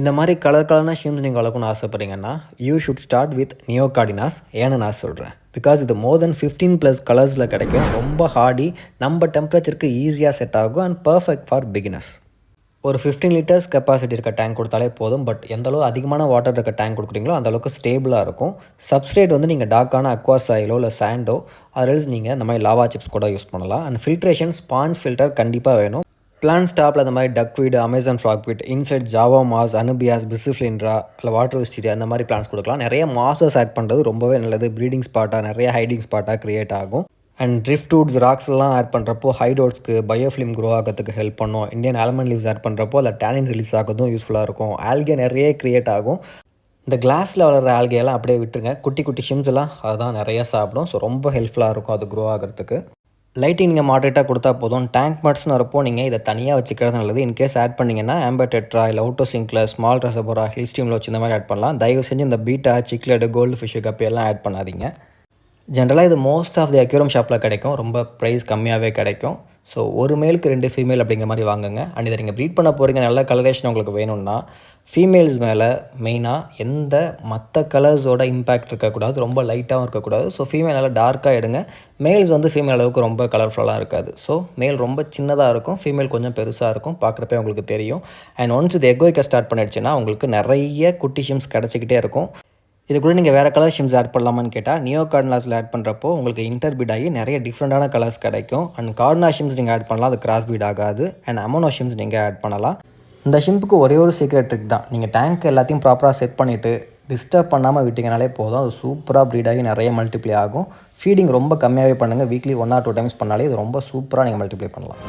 இந்த மாதிரி கலர் ஷிம்ஸ் நீங்கள் வளர்க்கணும்னு ஆசைப்பட்றீங்கன்னா யூ ஷுட் ஸ்டார்ட் வித் நியோகார்டினாஸ். ஏன்னு நான் சொல்கிறேன், பிகாஸ் இது மோர் தென் 15+ கலர்ஸில் கிடைக்கும். ரொம்ப ஹார்டி, நம்ம டெம்பரேச்சருக்கு ஈஸியாக செட் ஆகும் அண்ட் பர்ஃபெக்ட் ஃபார் பிகினர்ஸ். ஒரு 15 லிட்டர்ஸ் கெப்பாசிட்டி இருக்க டேங்க் கொடுத்தாலே போதும். பட் எந்தளவு அதிகமான வாட்டர் இருக்க டேங்க் கொடுக்குறீங்களோ அந்தளவுக்கு ஸ்டேபிளாக இருக்கும். சப்ஸ்ட்ரேட் வந்து நீங்கள் டார்க்கான அக்வா சாயிலோ இல்லை சாண்டோ அதர்ஸ் நீங்கள் இந்த மாதிரி லாவா சிப்ஸ் கூட யூஸ் பண்ணலாம். அண்ட் ஃபில்ட்ரேஷன் ஸ்பாஞ்ச் ஃபில்டர் கண்டிப்பாக வேணும். பிளான்ட் ஸ்டாப்பில் அந்த மாதிரி duckweed, Amazon frogweed, inside Java moss, anubias, பிசிஃப்ளின்ட்ரா இல்லை வாட்டர் விஸ்டீரியா அந்த மாதிரி பிளான்ஸ் கொடுக்கலாம். நிறைய மாசஸ் ஆட் பண்ணுறது ரொம்பவே நல்லது. ப்ரீடிங் ஸ்பாட்டாக, நிறைய ஹைடிங் ஸ்பாட்டாக க்ரியேட் ஆகும். அண்ட் ட்ரிஃப்ட் வுட்ஸ், ராக்ஸ்லாம் ஆட் பண்ணுறப்போ ஹைடோட்ஸ்க்கு பயோஃபிலிம் க்ரோ ஆகிறதுக்கு ஹெல்ப் பண்ணும். இந்தியன் ஆல்மண்ட் லீவ்ஸ் ஆட் பண்ணுறப்போ அதில் டேனின் ரிலீஸ் ஆகிறதும் யூஸ்ஃபுல்லாக இருக்கும். ஆல்கே நிறைய க்ரியேட் ஆகும். இந்த கிளாஸில் வளர்கிற ஆல்கேலாம் அப்படியே விட்டுருங்க. குட்டி குட்டி ஷிம்ஸ் எல்லாம் அதுதான் நிறைய சாப்பிடும். ஸோ ரொம்ப ஹெல்ப்ஃபுல்லாக இருக்கும் அது க்ரோ ஆகிறதுக்கு. லைட்டிங் நீங்கள் மாடரேட்டாக கொடுத்தா போதும். டேங்க் மட்ஸ்னு வரப்போ நீங்கள் இதை தனியாக வச்சுக்கிறது நல்லது. இன்கேஸ் ஆட் பண்ணிங்கன்னா ஆம்பர் டெட்ரா இல்லை otto single small rasbora, hill ஸ்ட்ரீமில் வச்சு இந்த மாதிரி ஆட் பண்ணலாம். தயவு செஞ்சு இந்த பீட்டா, சிக்லெட், கோல்டு ஃபிஷ்ஷு கப்பியெல்லாம் ஆட் பண்ணாதீங்க. ஜென்ரலாக இது மோஸ்ட் ஆஃப் தி அக்யூரம் ஷாப்பில் கிடைக்கும். ரொம்ப ப்ரைஸ் கம்மியாகவே கிடைக்கும். ஸோ ஒரு மேலுக்கு 2 ஃபீமேல் அப்படிங்கிற மாதிரி வாங்குங்க. அண்ட் இதை நீங்கள் ப்ரீட் பண்ண போகிறீங்க, நல்ல கலரேஷன் உங்களுக்கு வேணும்னா ஃபீமேல்ஸ் மேலே மெயினாக எந்த மற்ற கலர்ஸோட இம்பேக்ட் இருக்கக்கூடாது. ரொம்ப லைட்டாகவும் இருக்கக்கூடாது. ஸோ ஃபீமேல் நல்லா டார்க்காக எடுங்க. மேல்ஸ் வந்து ஃபீமேல் அளவுக்கு ரொம்ப கலர்ஃபுல்லாக இருக்காது. ஸோ மேல் ரொம்ப சின்னதாக இருக்கும், ஃபீமேல் கொஞ்சம் பெருசாக இருக்கும். பார்க்குறப்பே உங்களுக்கு தெரியும். அண்ட் ஒன்ஸ் இது எக் வைக்க ஸ்டார்ட் பண்ணிடுச்சுன்னா உங்களுக்கு நிறைய குட்டி ஷிம்ஸ் கிடச்சிக்கிட்டே இருக்கும். இது கூட நீங்கள் வேறு கலர் ஷிம்ஸ் ஆட் பண்ணலாமான்னு கேட்டால் நியோகார்டினாஸில் ஆட் பண்ணுறப்போ உங்களுக்கு இன்டர்பீட் ஆகி நிறைய டிஃப்ரெண்ட்டான கலர்ஸ் கிடைக்கும். அண்ட் கார்டினா ஷிம்ஸ் நீங்கள் ஆட் பண்ணலாம், அது கிராஸ் பீட் ஆகாது. அண்ட் அமோனோ ஷிம்ஸ் நீங்கள் ஆட் பண்ணலாம். இந்த ஷிம்புக்கு ஒரே ஒரு சீக்ரெட் ட்ரிக் தான். நீங்கள் டேங்க் எல்லாத்தையும் ப்ராப்பராக செட் பண்ணிவிட்டு டிஸ்டர்ப் பண்ணாமல் விட்டிங்கனாலே போதும். அது சூப்பராக ப்ரீட் ஆகி நிறைய மல்டிப்ளை ஆகும். ஃபீடிங் ரொம்ப கம்மியாகவே பண்ணுங்கள். வீக்லி 1 or 2 டைம்ஸ் பண்ணாலே இது ரொம்ப சூப்பராக நீங்கள் மல்டிப்ளை பண்ணலாம்.